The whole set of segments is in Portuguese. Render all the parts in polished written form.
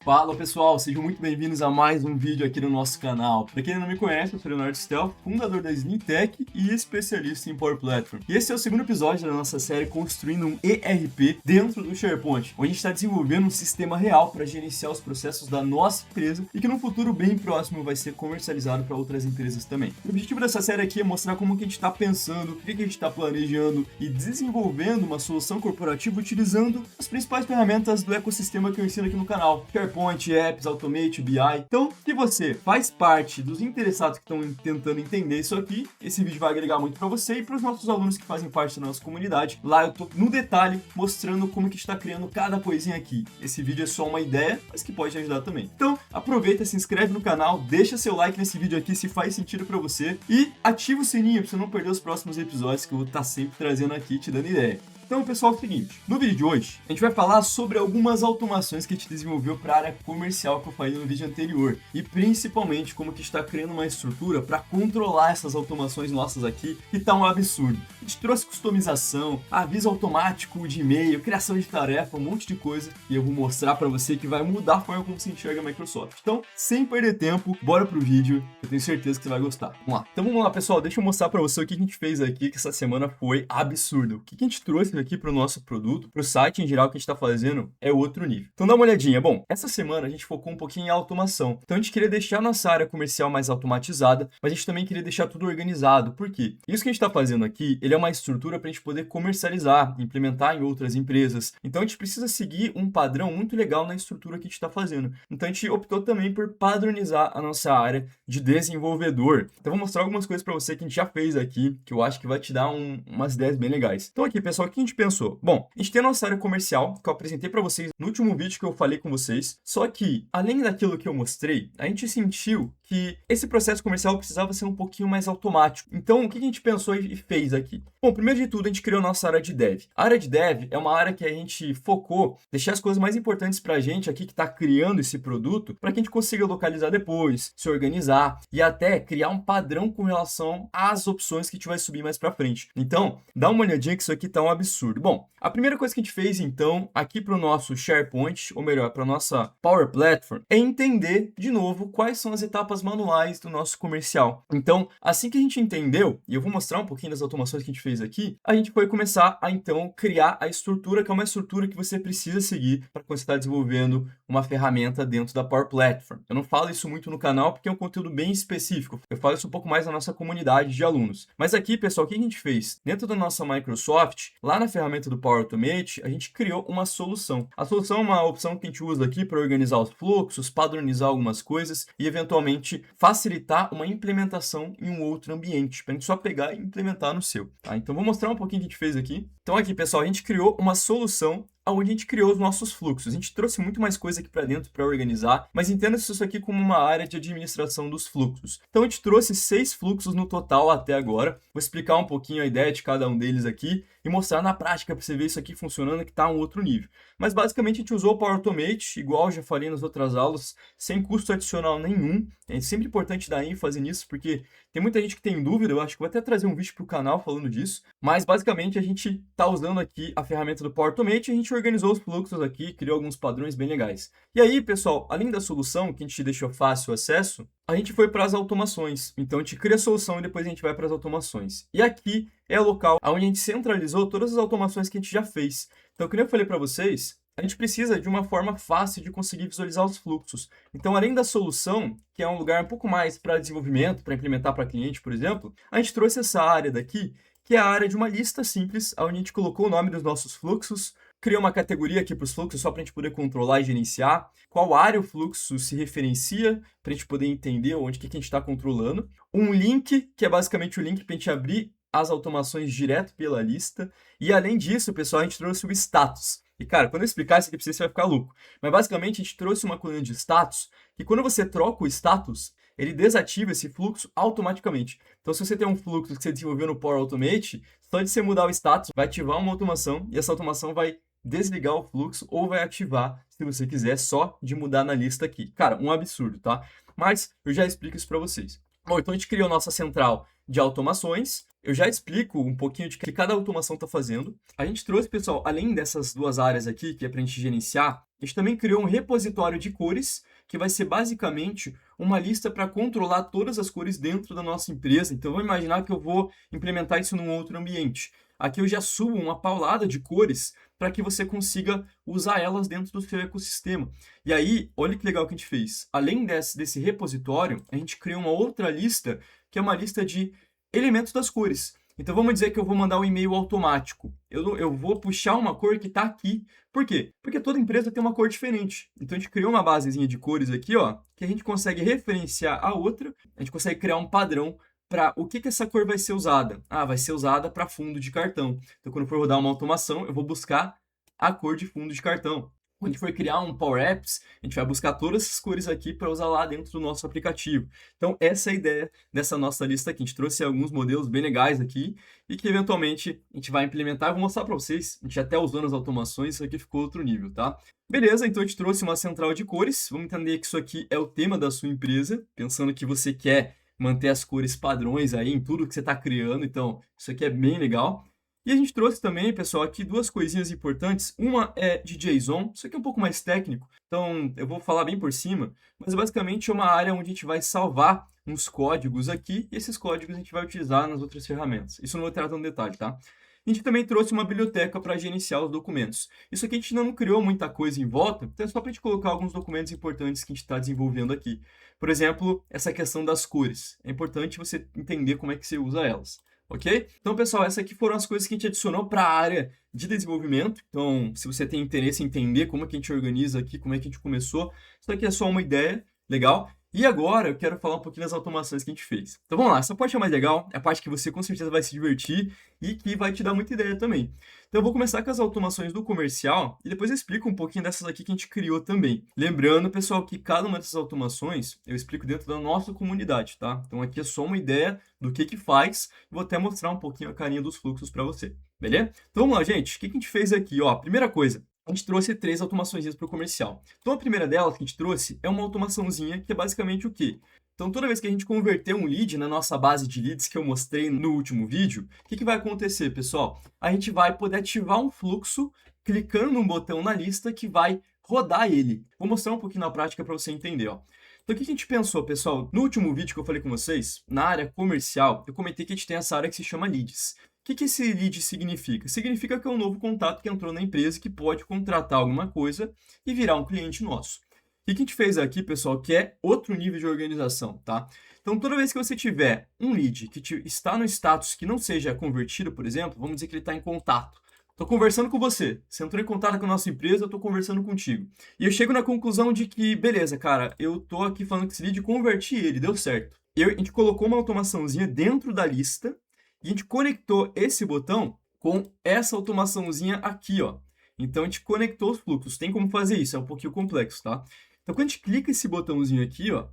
Fala pessoal, sejam muito bem-vindos a mais um vídeo aqui no nosso canal. Para quem não me conhece, eu sou Leonardo Stel, fundador da SlimTech e especialista em Power Platform. E esse é o segundo episódio da nossa série Construindo um ERP dentro do SharePoint, onde a gente está desenvolvendo um sistema real para gerenciar os processos da nossa empresa e que no futuro bem próximo vai ser comercializado para outras empresas também. O objetivo dessa série aqui é mostrar como que a gente está pensando, o que a gente está planejando e desenvolvendo uma solução corporativa utilizando as principais ferramentas do ecossistema que eu ensino aqui no canal. SharePoint, Apps, Automate, BI. Então, se você faz parte dos interessados que estão tentando entender isso aqui, esse vídeo vai agregar muito para você e para os nossos alunos que fazem parte da nossa comunidade. Lá eu tô no detalhe mostrando como que está criando cada coisinha aqui. Esse vídeo é só uma ideia, mas que pode te ajudar também. Então, aproveita, se inscreve no canal, deixa seu like nesse vídeo aqui se faz sentido para você e ativa o sininho para você não perder os próximos episódios que eu vou estar sempre trazendo aqui, te dando ideia. Então, pessoal, é o seguinte, no vídeo de hoje, a gente vai falar sobre algumas automações que a gente desenvolveu para a área comercial que eu falei no vídeo anterior e principalmente como que está criando uma estrutura para controlar essas automações nossas aqui, que tá um absurdo. A gente trouxe customização, aviso automático de e-mail, criação de tarefa, um monte de coisa e eu vou mostrar para você que vai mudar a forma como você enxerga a Microsoft. Então, sem perder tempo, bora pro vídeo, eu tenho certeza que você vai gostar. Vamos lá. Então vamos lá, pessoal, deixa eu mostrar para você o que a gente fez aqui, que essa semana foi absurdo. O que a gente trouxe aqui para o nosso produto, para o site em geral que a gente está fazendo, é outro nível. Então dá uma olhadinha. Bom, essa semana a gente focou um pouquinho em automação. Então a gente queria deixar a nossa área comercial mais automatizada, mas a gente também queria deixar tudo organizado. Por quê? Isso que a gente está fazendo aqui, ele é uma estrutura para a gente poder comercializar, implementar em outras empresas. Então a gente precisa seguir um padrão muito legal na estrutura que a gente está fazendo. Então a gente optou também por padronizar a nossa área de desenvolvedor. Então vou mostrar algumas coisas para você que a gente já fez aqui, que eu acho que vai te dar umas ideias bem legais. Então aqui, pessoal, o que a gente pensou? Bom, a gente tem a nossa área comercial, que eu apresentei para vocês no último vídeo que eu falei com vocês, só que, além daquilo que eu mostrei, a gente sentiu que esse processo comercial precisava ser um pouquinho mais automático. Então, o que a gente pensou e fez aqui? Bom, primeiro de tudo, a gente criou a nossa área de Dev. A área de Dev é uma área que a gente focou, deixar as coisas mais importantes para a gente aqui que está criando esse produto, para que a gente consiga localizar depois, se organizar e até criar um padrão com relação às opções que a gente vai subir mais para frente. Então, dá uma olhadinha que isso aqui tá um absurdo. Bom, a primeira coisa que a gente fez, então, aqui para o nosso SharePoint, ou melhor, para a nossa Power Platform, é entender, de novo, quais são as etapas manuais do nosso comercial. Então, assim que a gente entendeu, e eu vou mostrar um pouquinho das automações que a gente fez aqui, a gente foi começar a, então, criar a estrutura, que é uma estrutura que você precisa seguir para quando você está desenvolvendo uma ferramenta dentro da Power Platform. Eu não falo isso muito no canal, porque é um conteúdo bem específico. Eu falo isso um pouco mais na nossa comunidade de alunos. Mas aqui, pessoal, o que a gente fez? Dentro da nossa Microsoft, lá na ferramenta do Power Automate, a gente criou uma solução. A solução é uma opção que a gente usa aqui para organizar os fluxos, padronizar algumas coisas e, eventualmente, facilitar uma implementação em um outro ambiente, para a gente só pegar e implementar no seu. Tá? Então, vou mostrar um pouquinho o que a gente fez aqui. Então, aqui, pessoal, a gente criou uma solução onde a gente criou os nossos fluxos. A gente trouxe muito mais coisa aqui para dentro para organizar, mas entenda isso aqui como uma área de administração dos fluxos. Então, a gente trouxe 6 fluxos no total até agora. Vou explicar um pouquinho a ideia de cada um deles aqui e mostrar na prática para você ver isso aqui funcionando, que está um outro nível. Mas, basicamente, a gente usou o Power Automate, igual eu já falei nas outras aulas, sem custo adicional nenhum. É sempre importante dar ênfase nisso, porque tem muita gente que tem dúvida, eu acho que vou até trazer um vídeo para o canal falando disso, mas, basicamente, a gente está usando aqui a ferramenta do Power Automate e a gente organizou os fluxos aqui, criou alguns padrões bem legais. E aí, pessoal, além da solução, que a gente deixou fácil o acesso, a gente foi para as automações. Então, a gente cria a solução e depois a gente vai para as automações. E aqui é o local onde a gente centralizou todas as automações que a gente já fez. Então, como eu falei para vocês, a gente precisa de uma forma fácil de conseguir visualizar os fluxos. Então, além da solução, que é um lugar um pouco mais para desenvolvimento, para implementar para cliente, por exemplo, a gente trouxe essa área daqui, que é a área de uma lista simples, onde a gente colocou o nome dos nossos fluxos, criou uma categoria aqui para os fluxos, só para a gente poder controlar e gerenciar, qual área o fluxo se referencia, para a gente poder entender onde que a gente está controlando. Um link, que é basicamente o link para a gente abrir as automações direto pela lista. E além disso, pessoal, a gente trouxe o status. E, cara, quando eu explicar isso aqui para você, você vai ficar louco. Mas, basicamente, a gente trouxe uma coluna de status, que quando você troca o status, ele desativa esse fluxo automaticamente. Então, se você tem um fluxo que você desenvolveu no Power Automate, só de você mudar o status, vai ativar uma automação, e essa automação vai desligar o fluxo ou vai ativar, se você quiser, só de mudar na lista aqui. Cara, um absurdo, tá? Mas eu já explico isso para vocês. Bom, então a gente criou nossa central de automações. Eu já explico um pouquinho de que cada automação está fazendo. A gente trouxe, pessoal, além dessas duas áreas aqui, que é para a gente gerenciar a gente também criou um repositório de cores, que vai ser basicamente uma lista para controlar todas as cores dentro da nossa empresa. Então, vamos imaginar que eu vou implementar isso num outro ambiente. Aqui eu já subo uma paulada de cores para que você consiga usar elas dentro do seu ecossistema. E aí, olha que legal que a gente fez. Além desse repositório, a gente criou uma outra lista, que é uma lista de elementos das cores. Então, vamos dizer que eu vou mandar um e-mail automático. Eu vou puxar uma cor que está aqui. Por quê? Porque toda empresa tem uma cor diferente. Então, a gente criou uma basezinha de cores aqui, ó, que a gente consegue referenciar a outra, a gente consegue criar um padrão para o que essa cor vai ser usada. Ah, vai ser usada para fundo de cartão. Então, quando for rodar uma automação, eu vou buscar a cor de fundo de cartão. Quando a gente for criar um Power Apps, a gente vai buscar todas essas cores aqui para usar lá dentro do nosso aplicativo. Então, essa é a ideia dessa nossa lista aqui. A gente trouxe alguns modelos bem legais aqui e que, eventualmente, a gente vai implementar. Eu vou mostrar para vocês. A gente até usou nas automações, isso aqui ficou outro nível, tá? Beleza, então a gente trouxe uma central de cores. Vamos entender que isso aqui é o tema da sua empresa, pensando que você quer manter as cores padrões aí em tudo que você está criando. Então, isso aqui é bem legal. E a gente trouxe também, pessoal, aqui duas coisinhas importantes. Uma é de JSON, isso aqui é um pouco mais técnico, então eu vou falar bem por cima, mas basicamente é uma área onde a gente vai salvar uns códigos aqui, e esses códigos a gente vai utilizar nas outras ferramentas. Isso eu não vou entrar no detalhe, tá? A gente também trouxe uma biblioteca para gerenciar os documentos. Isso aqui a gente não criou muita coisa em volta, então é só para a gente colocar alguns documentos importantes que a gente está desenvolvendo aqui. Por exemplo, essa questão das cores. É importante você entender como é que você usa elas. Ok? Então, pessoal, essas aqui foram as coisas que a gente adicionou para a área de desenvolvimento. Então, se você tem interesse em entender como é que a gente organiza aqui, como é que a gente começou, isso aqui é só uma ideia, legal? E agora eu quero falar um pouquinho das automações que a gente fez. Então vamos lá, essa parte é mais legal, é a parte que você com certeza vai se divertir e que vai te dar muita ideia também. Então eu vou começar com as automações do comercial e depois eu explico um pouquinho dessas aqui que a gente criou também. Lembrando, pessoal, que cada uma dessas automações eu explico dentro da nossa comunidade, tá? Então aqui é só uma ideia do que faz, vou até mostrar um pouquinho a carinha dos fluxos para você, beleza? Então vamos lá, gente, o que a gente fez aqui? Ó, primeira coisa, a gente trouxe 3 automações para o comercial. Então, a primeira delas que a gente trouxe é uma automaçãozinha que é basicamente o quê? Então, toda vez que a gente converter um lead na nossa base de leads que eu mostrei no último vídeo, o que vai acontecer, pessoal? A gente vai poder ativar um fluxo clicando num botão na lista que vai rodar ele. Vou mostrar um pouquinho na prática para você entender, ó. Então, o que a gente pensou, pessoal? No último vídeo que eu falei com vocês, na área comercial, eu comentei que a gente tem essa área que se chama leads. O que esse lead significa? Significa que é um novo contato que entrou na empresa que pode contratar alguma coisa e virar um cliente nosso. O que a gente fez aqui, pessoal, que é outro nível de organização, tá? Então, toda vez que você tiver um lead que está no status que não seja convertido, por exemplo, vamos dizer que ele está em contato. Estou conversando com você, você entrou em contato com a nossa empresa, eu estou conversando contigo. E eu chego na conclusão de que, beleza, cara, eu estou aqui falando que esse lead, converti ele, deu certo. A gente colocou uma automaçãozinha dentro da lista e a gente conectou esse botão com essa automaçãozinha aqui, ó. Então, a gente conectou os fluxos. Tem como fazer isso, é um pouquinho complexo, tá? Então, quando a gente clica esse botãozinho aqui, ó,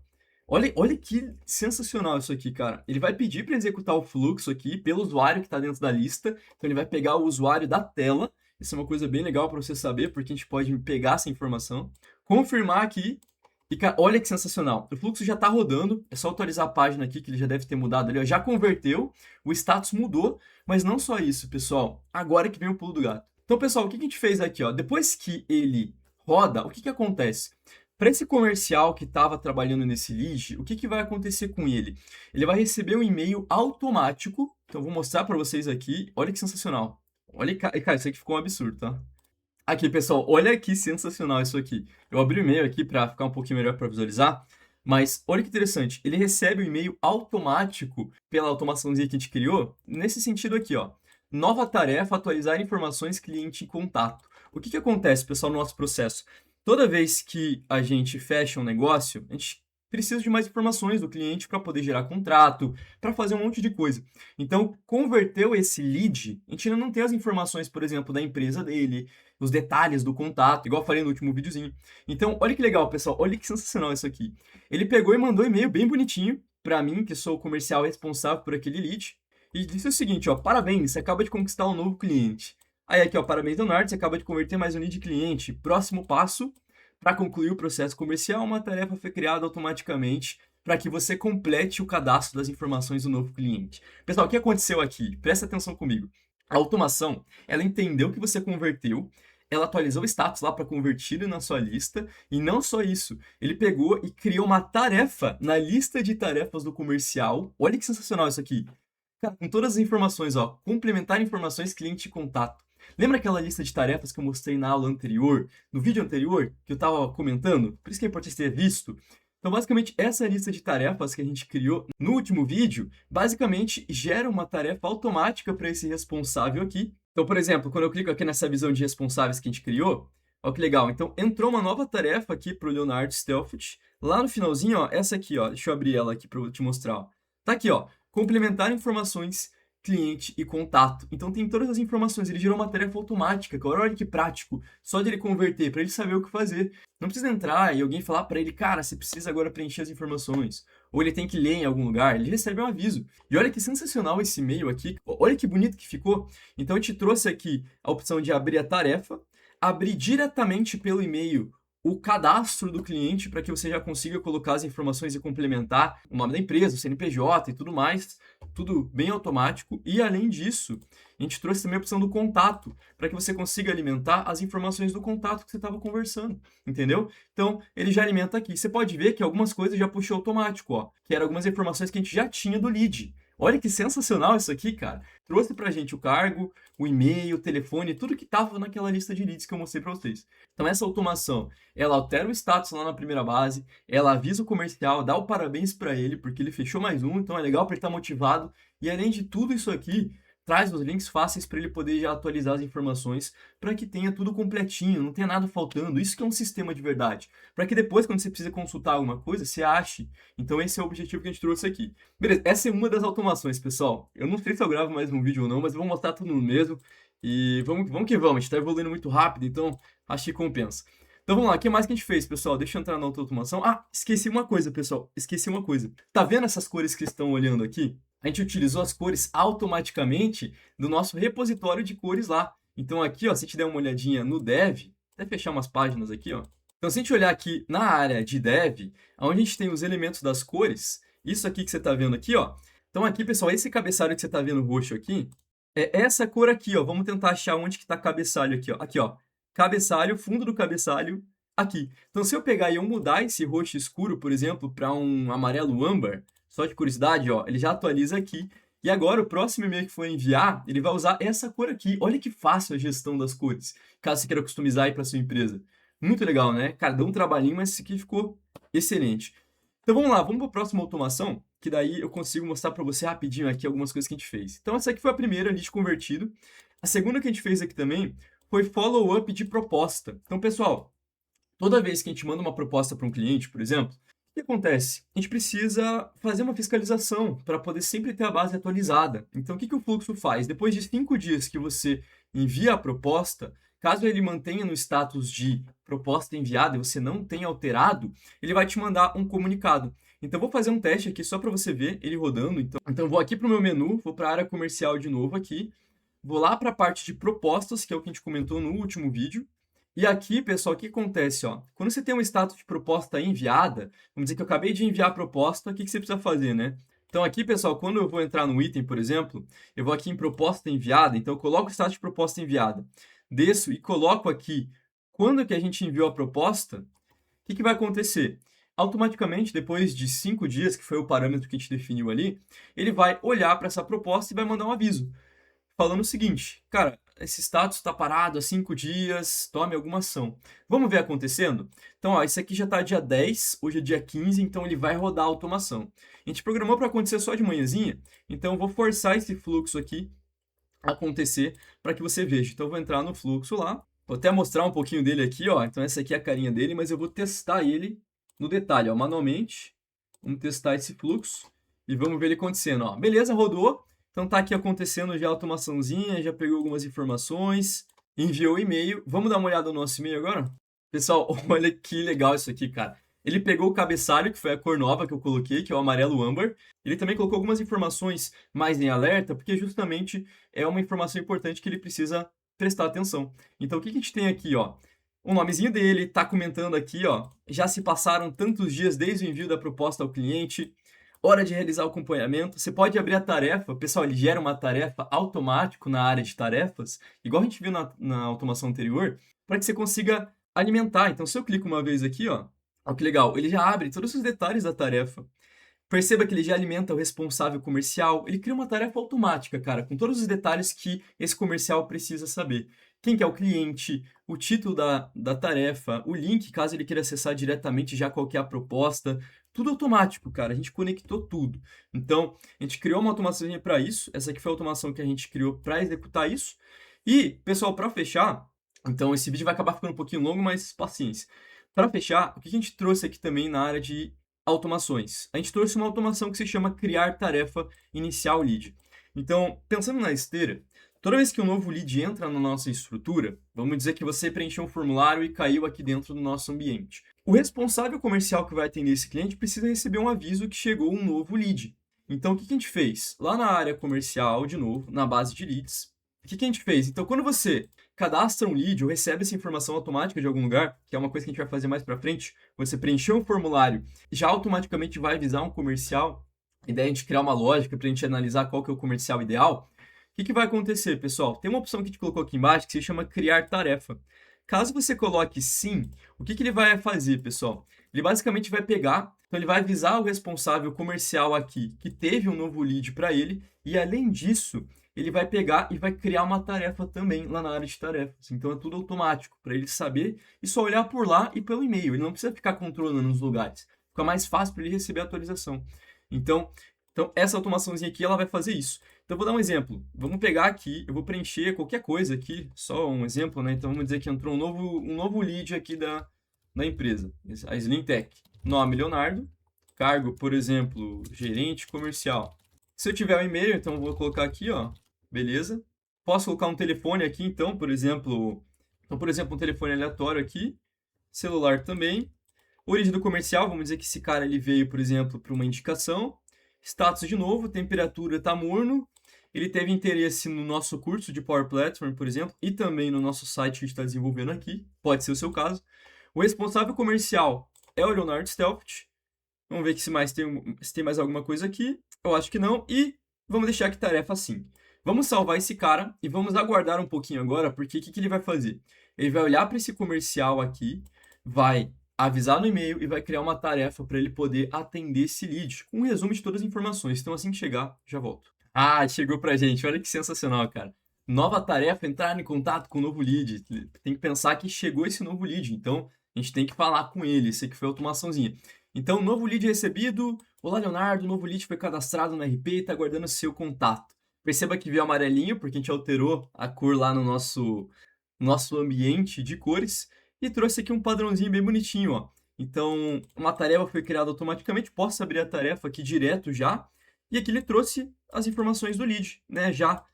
olha que sensacional isso aqui, cara. Ele vai pedir para executar o fluxo aqui pelo usuário que está dentro da lista. Então, ele vai pegar o usuário da tela. Isso é uma coisa bem legal para você saber, porque a gente pode pegar essa informação, confirmar aqui. E, cara, olha que sensacional. O fluxo já está rodando, é só atualizar a página aqui, que ele já deve ter mudado ali, ó. Já converteu, o status mudou, mas não só isso, pessoal. Agora que vem o pulo do gato. Então, pessoal, o que a gente fez aqui, ó? Depois que ele roda, o que acontece? Para esse comercial que estava trabalhando nesse lead, o que vai acontecer com ele? Ele vai receber um e-mail automático. Então, eu vou mostrar para vocês aqui. Olha que sensacional. Olha, cara, isso aqui ficou um absurdo, tá? Aqui, pessoal, olha que sensacional isso aqui. Eu abri o e-mail aqui para ficar um pouquinho melhor para visualizar, mas olha que interessante. Ele recebe o e-mail automático pela automaçãozinha que a gente criou, nesse sentido aqui, ó. Nova tarefa, atualizar informações cliente em contato. O que acontece, pessoal, no nosso processo? Toda vez que a gente fecha um negócio, a gente precisa de mais informações do cliente para poder gerar contrato, para fazer um monte de coisa. Então, converteu esse lead, a gente ainda não tem as informações, por exemplo, da empresa dele, os detalhes do contato, igual eu falei no último videozinho. Então, olha que legal, pessoal, olha que sensacional isso aqui. Ele pegou e mandou um e-mail bem bonitinho para mim, que sou o comercial responsável por aquele lead, e disse o seguinte, ó, parabéns, você acaba de conquistar um novo cliente. Aí aqui, ó, parabéns, Leonardo, você acaba de converter mais um lead cliente. Próximo passo, para concluir o processo comercial, uma tarefa foi criada automaticamente para que você complete o cadastro das informações do novo cliente. Pessoal, o que aconteceu aqui? Presta atenção comigo. A automação, ela entendeu que você converteu, ela atualizou o status lá para convertir ele na sua lista, e não só isso, ele pegou e criou uma tarefa na lista de tarefas do comercial. Olha que sensacional isso aqui. Cara, com todas as informações, ó, complementar informações cliente e contato. Lembra aquela lista de tarefas que eu mostrei na aula anterior, no vídeo anterior, que eu estava comentando? Por isso que é importante ter visto. Então, basicamente, essa lista de tarefas que a gente criou no último vídeo, basicamente gera uma tarefa automática para esse responsável aqui. Então, por exemplo, quando eu clico aqui nessa visão de responsáveis que a gente criou, olha que legal. Então, entrou uma nova tarefa aqui para o Leonardo Stelfit. Lá no finalzinho, ó, essa aqui, ó, deixa eu abrir ela aqui para eu te mostrar. Ó. Tá aqui, ó, complementar informações cliente e contato. Então tem todas as informações, ele gerou uma tarefa automática, cara. Olha que prático, só de ele converter, para ele saber o que fazer. Não precisa entrar e alguém falar para ele, cara, você precisa agora preencher as informações. Ou ele tem que ler em algum lugar, ele recebe um aviso. E olha que sensacional esse e-mail aqui, olha que bonito que ficou. Então eu te trouxe aqui a opção de abrir a tarefa, abrir diretamente pelo e-mail o cadastro do cliente para que você já consiga colocar as informações e complementar o nome da empresa, o CNPJ e tudo mais, tudo bem automático. E além disso, a gente trouxe também a opção do contato, para que você consiga alimentar as informações do contato que você estava conversando, entendeu? Então, ele já alimenta aqui. Você pode ver que algumas coisas já puxou automático, ó, que eram algumas informações que a gente já tinha do lead. Olha que sensacional isso aqui, cara. Trouxe pra gente o cargo, o e-mail, o telefone, tudo que estava naquela lista de leads que eu mostrei para vocês. Então essa automação, ela altera o status lá na primeira base, ela avisa o comercial, dá o parabéns para ele, porque ele fechou mais um, então é legal para ele estar motivado. E além de tudo isso aqui, traz os links fáceis para ele poder já atualizar as informações, para que tenha tudo completinho, não tenha nada faltando. Isso que é um sistema de verdade. Para que depois, quando você precisa consultar alguma coisa, você ache. Então esse é o objetivo que a gente trouxe aqui. Beleza, essa é uma das automações, pessoal. Eu não sei se eu gravo mais um vídeo ou não, mas eu vou mostrar tudo no mesmo. E vamos que vamos, a gente está evoluindo muito rápido, então acho que compensa. Então vamos lá, o que mais que a gente fez, pessoal? Deixa eu entrar na outra automação. Ah, esqueci uma coisa, pessoal. Esqueci uma coisa. Tá vendo essas cores que estão olhando aqui? A gente utilizou as cores automaticamente do nosso repositório de cores lá. Então aqui, ó, se a gente der uma olhadinha no Dev, até fechar umas páginas aqui, ó. Então se a gente olhar aqui na área de Dev, onde a gente tem os elementos das cores, isso aqui que você está vendo aqui, ó. Então aqui, pessoal, esse cabeçalho que você está vendo roxo aqui, é essa cor aqui, ó. Vamos tentar achar onde que está cabeçalho aqui, ó. Aqui, ó. Cabeçalho, fundo do cabeçalho, aqui. Então se eu pegar e eu mudar esse roxo escuro, por exemplo, para um amarelo âmbar, só de curiosidade, ó, ele já atualiza aqui. E agora o próximo e-mail que for enviar, ele vai usar essa cor aqui. Olha que fácil a gestão das cores, caso você queira customizar aí para sua empresa. Muito legal, né? Cara, deu um trabalhinho, mas isso aqui ficou excelente. Então vamos lá, vamos para a próxima automação, que daí eu consigo mostrar para você rapidinho aqui algumas coisas que a gente fez. Então essa aqui foi a primeira, lead convertido. A segunda que a gente fez aqui também foi follow-up de proposta. Então, pessoal, toda vez que a gente manda uma proposta para um cliente, por exemplo, o que acontece? A gente precisa fazer uma fiscalização para poder sempre ter a base atualizada. Então, o que o fluxo faz? Depois de 5 dias que você envia a proposta, caso ele mantenha no status de proposta enviada e você não tenha alterado, ele vai te mandar um comunicado. Então, eu vou fazer um teste aqui só para você ver ele rodando. Então, eu vou aqui para o meu menu, vou para a área comercial de novo aqui, vou lá para a parte de propostas, que é o que a gente comentou no último vídeo. E aqui, pessoal, o que acontece? Ó? Quando você tem um status de proposta enviada, vamos dizer que eu acabei de enviar a proposta, o que você precisa fazer, né? Então aqui, pessoal, quando eu vou entrar no item, por exemplo, eu vou aqui em proposta enviada, então eu coloco o status de proposta enviada, desço e coloco aqui quando que a gente enviou a proposta, o que vai acontecer? Automaticamente, depois de 5 dias, que foi o parâmetro que a gente definiu ali, ele vai olhar para essa proposta e vai mandar um aviso falando o seguinte, cara, esse status está parado há 5 dias, tome alguma ação. Vamos ver acontecendo? Então, ó, esse aqui já está dia 10, hoje é dia 15, então ele vai rodar a automação. A gente programou para acontecer só de manhãzinha, então eu vou forçar esse fluxo aqui a acontecer para que você veja. Então, eu vou entrar no fluxo lá, vou até mostrar um pouquinho dele aqui, ó. Então, essa aqui é a carinha dele, mas eu vou testar ele no detalhe, ó, manualmente. Vamos testar esse fluxo e vamos ver ele acontecendo, ó. Beleza, rodou. Então tá aqui acontecendo já a automaçãozinha, já pegou algumas informações, enviou o e-mail. Vamos dar uma olhada no nosso e-mail agora? Pessoal, olha que legal isso aqui, cara. Ele pegou o cabeçalho, que foi a cor nova que eu coloquei, que é o amarelo âmbar. Ele também colocou algumas informações mais em alerta, porque justamente é uma informação importante que ele precisa prestar atenção. Então o que a gente tem aqui, ó? O nomezinho dele, tá comentando aqui, ó. Já se passaram tantos dias desde o envio da proposta ao cliente. Hora de realizar o acompanhamento. Você pode abrir a tarefa, pessoal, ele gera uma tarefa automático na área de tarefas, igual a gente viu na automação anterior, para que você consiga alimentar. Então, se eu clico uma vez aqui, ó que legal, ele já abre todos os detalhes da tarefa. Perceba que ele já alimenta o responsável comercial, ele cria uma tarefa automática, cara, com todos os detalhes que esse comercial precisa saber. Quem que é o cliente, o título da tarefa, o link, caso ele queira acessar diretamente já qual que é a proposta, tudo automático, cara, a gente conectou tudo. Então, a gente criou uma automaçãozinha para isso, essa aqui foi a automação que a gente criou para executar isso. E, pessoal, para fechar, então esse vídeo vai acabar ficando um pouquinho longo, mas paciência. Para fechar, o que a gente trouxe aqui também na área de automações? A gente trouxe uma automação que se chama criar tarefa inicial lead. Então, pensando na esteira, toda vez que um novo lead entra na nossa estrutura, vamos dizer que você preencheu um formulário e caiu aqui dentro do nosso ambiente. O responsável comercial que vai atender esse cliente precisa receber um aviso que chegou um novo lead. Então, o que a gente fez? Lá na área comercial, de novo, na base de leads, o que a gente fez? Então, quando você cadastra um lead ou recebe essa informação automática de algum lugar, que é uma coisa que a gente vai fazer mais para frente, você preencheu um formulário, já automaticamente vai avisar um comercial, e daí a gente criar uma lógica para a gente analisar qual que é o comercial ideal. O que vai acontecer, pessoal? Tem uma opção que a gente colocou aqui embaixo que se chama criar tarefa. Caso você coloque sim, o que ele vai fazer, pessoal? Ele basicamente vai pegar, então ele vai avisar o responsável comercial aqui que teve um novo lead para ele, e além disso, ele vai pegar e vai criar uma tarefa também lá na área de tarefas. Então é tudo automático, para ele saber e só olhar por lá e pelo e-mail. Ele não precisa ficar controlando os lugares. Fica mais fácil para ele receber a atualização. Então, essa automaçãozinha aqui, ela vai fazer isso. Então, eu vou dar um exemplo. Vamos pegar aqui, eu vou preencher qualquer coisa aqui, só um exemplo, né? Então, vamos dizer que entrou um novo lead aqui da empresa, a Slimtech. Nome, Leonardo. Cargo, por exemplo, gerente comercial. Se eu tiver um e-mail, então eu vou colocar aqui, ó, beleza. Posso colocar um telefone aqui, então, por exemplo, um telefone aleatório aqui. Celular também. Origem do comercial, vamos dizer que esse cara ele veio, por exemplo, para uma indicação. Status de novo, temperatura está morno. Ele teve interesse no nosso curso de Power Platform, por exemplo, e também no nosso site que a gente está desenvolvendo aqui. Pode ser o seu caso. O responsável comercial é o Leonardo Stelft. Vamos ver se tem mais alguma coisa aqui. Eu acho que não. E vamos deixar que tarefa assim. Vamos salvar esse cara e vamos aguardar um pouquinho agora, porque o que ele vai fazer? Ele vai olhar para esse comercial aqui, vai avisar no e-mail e vai criar uma tarefa para ele poder atender esse lead, com um resumo de todas as informações. Então, assim que chegar, já volto. Ah, chegou pra gente. Olha que sensacional, cara. Nova tarefa, entrar em contato com o novo lead. Tem que pensar que chegou esse novo lead, então a gente tem que falar com ele. Esse aqui foi a automaçãozinha. Então, novo lead recebido. Olá, Leonardo. Novo lead foi cadastrado no RP e está aguardando seu contato. Perceba que veio amarelinho, porque a gente alterou a cor lá no nosso ambiente de cores. E trouxe aqui um padrãozinho bem bonitinho, ó. Então, uma tarefa foi criada automaticamente. Posso abrir a tarefa aqui direto já. E aqui ele trouxe as informações do lead, né? Já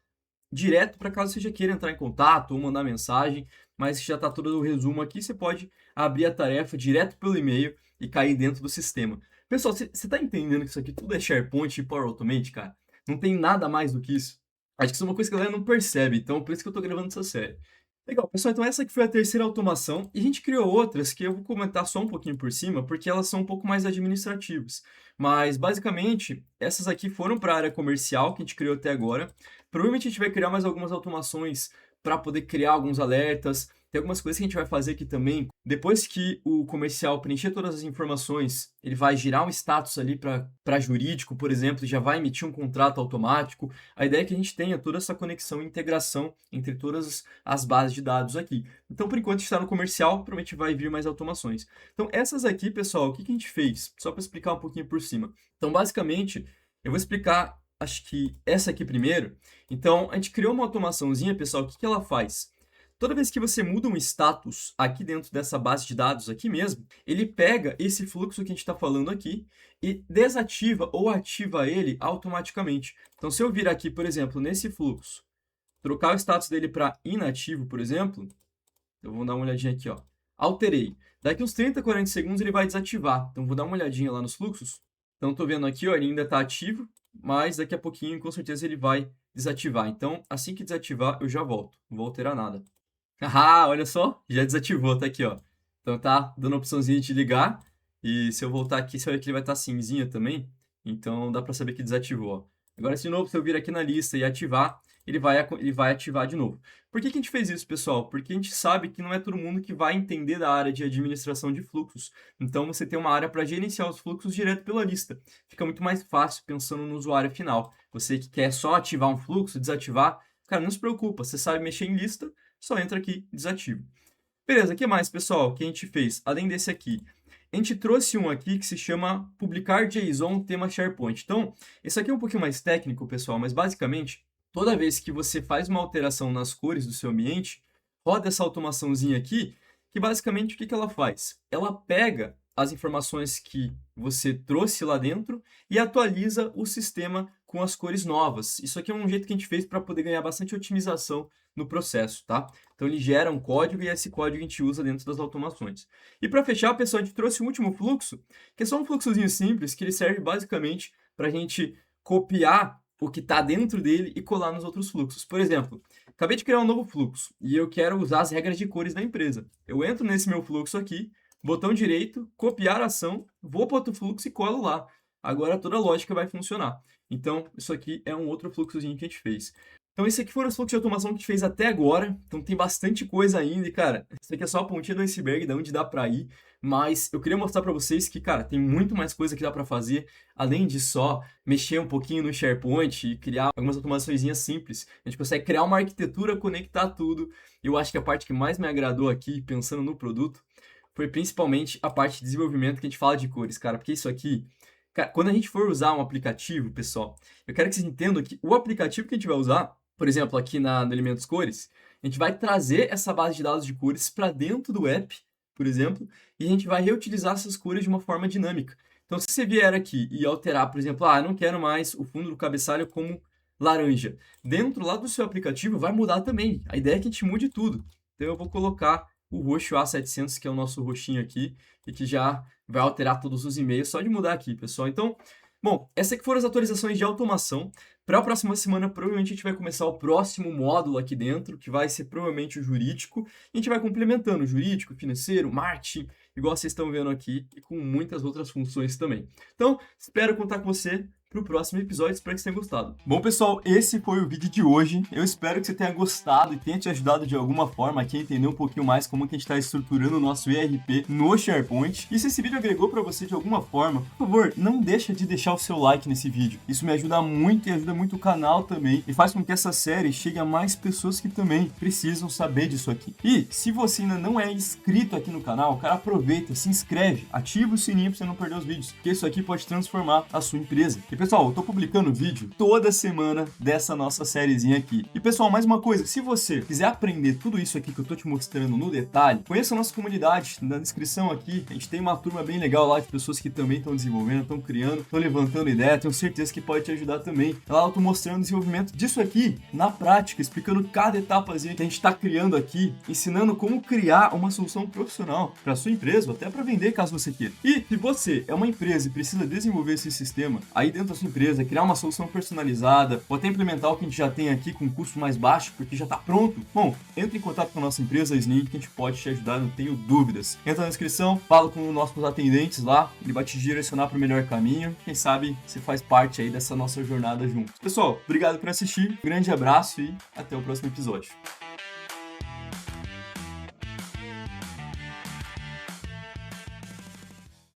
direto para caso você já queira entrar em contato ou mandar mensagem, mas já está todo o resumo aqui, você pode abrir a tarefa direto pelo e-mail e cair dentro do sistema. Pessoal, você está entendendo que isso aqui tudo é SharePoint e Power Automate, cara? Não tem nada mais do que isso. Acho que isso é uma coisa que a galera não percebe, então por isso que eu estou gravando essa série. Legal, pessoal, então essa aqui foi a terceira automação, e a gente criou outras que eu vou comentar só um pouquinho por cima, porque elas são um pouco mais administrativas. Mas, basicamente, essas aqui foram para a área comercial que a gente criou até agora. Provavelmente a gente vai criar mais algumas automações para poder criar alguns alertas. Tem algumas coisas que a gente vai fazer aqui também. Depois que o comercial preencher todas as informações, ele vai girar um status ali para jurídico, por exemplo, e já vai emitir um contrato automático. A ideia é que a gente tenha toda essa conexão e integração entre todas as bases de dados aqui. Então, por enquanto, está no comercial, provavelmente vai vir mais automações. Então, essas aqui, pessoal, o que a gente fez? Só para explicar um pouquinho por cima. Então, basicamente, eu vou explicar, acho que essa aqui primeiro. Então, a gente criou uma automaçãozinha, pessoal, o que ela faz? Toda vez que você muda um status aqui dentro dessa base de dados aqui mesmo, ele pega esse fluxo que a gente está falando aqui e desativa ou ativa ele automaticamente. Então, se eu vir aqui, por exemplo, nesse fluxo, trocar o status dele para inativo, por exemplo, então vamos dar uma olhadinha aqui, ó. Alterei. Daqui uns 30, 40 segundos ele vai desativar. Então, vou dar uma olhadinha lá nos fluxos. Então, estou vendo aqui, ó, ele ainda está ativo, mas daqui a pouquinho, com certeza, ele vai desativar. Então, assim que desativar, eu já volto. Não vou alterar nada. Ah, olha só, já desativou, tá aqui, ó. Então tá dando a opçãozinha de ligar. E se eu voltar aqui, você vai ver que ele vai estar cinzinha também. Então dá para saber que desativou, ó. Agora, de novo, se eu vir aqui na lista e ativar, ele vai ativar de novo. Por que que a gente fez isso, pessoal? Porque a gente sabe que não é todo mundo que vai entender da área de administração de fluxos. Então, você tem uma área para gerenciar os fluxos direto pela lista. Fica muito mais fácil pensando no usuário final. Você que quer só ativar um fluxo, desativar, cara, não se preocupa. Você sabe mexer em lista, só entra aqui e desativa. Beleza, o que mais, pessoal, que a gente fez? Além desse aqui, a gente trouxe um aqui que se chama publicar JSON tema SharePoint. Então, esse aqui é um pouquinho mais técnico, pessoal, mas basicamente, toda vez que você faz uma alteração nas cores do seu ambiente, roda essa automaçãozinha aqui, que basicamente o que que ela faz? Ela pega as informações que você trouxe lá dentro e atualiza o sistema com as cores novas. Isso aqui é um jeito que a gente fez para poder ganhar bastante otimização no processo, tá? Então ele gera um código e esse código a gente usa dentro das automações. E para fechar, pessoal, a gente trouxe o último fluxo, que é só um fluxozinho simples, que ele serve basicamente para a gente copiar o que está dentro dele e colar nos outros fluxos. Por exemplo, acabei de criar um novo fluxo e eu quero usar as regras de cores da empresa. Eu entro nesse meu fluxo aqui, botão direito, copiar ação, vou para outro fluxo e colo lá. Agora toda a lógica vai funcionar. Então, isso aqui é um outro fluxozinho que a gente fez. Então, esse aqui foram os fluxos de automação que a gente fez até agora. Então, tem bastante coisa ainda. E, cara, isso aqui é só a pontinha do iceberg, de onde dá pra ir. Mas eu queria mostrar pra vocês que, cara, tem muito mais coisa que dá pra fazer. Além de só mexer um pouquinho no SharePoint e criar algumas automaçõezinhas simples. A gente consegue criar uma arquitetura, conectar tudo. E eu acho que a parte que mais me agradou aqui, pensando no produto, foi principalmente a parte de desenvolvimento que a gente fala de cores, cara. Porque isso aqui... Cara, quando a gente for usar um aplicativo, pessoal, eu quero que vocês entendam que o aplicativo que a gente vai usar, por exemplo, aqui no Elementos Cores, a gente vai trazer essa base de dados de cores para dentro do app, por exemplo, e a gente vai reutilizar essas cores de uma forma dinâmica. Então, se você vier aqui e alterar, por exemplo, eu não quero mais o fundo do cabeçalho como laranja, dentro lá do seu aplicativo vai mudar também. A ideia é que a gente mude tudo. Então, eu vou colocar o roxo A700, que é o nosso roxinho aqui, e que já vai alterar todos os e-mails só de mudar aqui, pessoal. Então, bom, essas aqui foram as atualizações de automação. Para a próxima semana, provavelmente a gente vai começar o próximo módulo aqui dentro, que vai ser provavelmente o jurídico. E a gente vai complementando o jurídico, financeiro, marketing, igual vocês estão vendo aqui, e com muitas outras funções também. Então, espero contar com você para o próximo episódio, espero que vocês tenham gostado. Bom, pessoal, esse foi o vídeo de hoje. Eu espero que você tenha gostado e tenha te ajudado de alguma forma aqui a entender um pouquinho mais como que a gente está estruturando o nosso ERP no SharePoint. E se esse vídeo agregou para você de alguma forma, por favor, não deixa de deixar o seu like nesse vídeo. Isso me ajuda muito e ajuda muito o canal também e faz com que essa série chegue a mais pessoas que também precisam saber disso aqui. E se você ainda não é inscrito aqui no canal, cara, aproveita, se inscreve, ativa o sininho para você não perder os vídeos, porque isso aqui pode transformar a sua empresa. E pessoal, eu tô publicando vídeo toda semana dessa nossa sériezinha aqui. E pessoal, mais uma coisa, se você quiser aprender tudo isso aqui que eu tô te mostrando no detalhe, conheça a nossa comunidade, na descrição aqui, a gente tem uma turma bem legal lá de pessoas que também estão desenvolvendo, estão criando, estão levantando ideia, tenho certeza que pode te ajudar também. Lá eu tô mostrando o desenvolvimento disso aqui, na prática, explicando cada etapazinha que a gente tá criando aqui, ensinando como criar uma solução profissional para sua empresa, ou até para vender caso você queira. E se você é uma empresa e precisa desenvolver esse sistema aí dentro da sua empresa, criar uma solução personalizada, ou até implementar o que a gente já tem aqui com um custo mais baixo, porque já está pronto, bom, entre em contato com a nossa empresa Snin, que a gente pode te ajudar, não tenho dúvidas. Entra na descrição, fala com os nossos atendentes lá, ele vai te direcionar para o melhor caminho, quem sabe você faz parte aí dessa nossa jornada juntos. Pessoal, obrigado por assistir, um grande abraço e até o próximo episódio.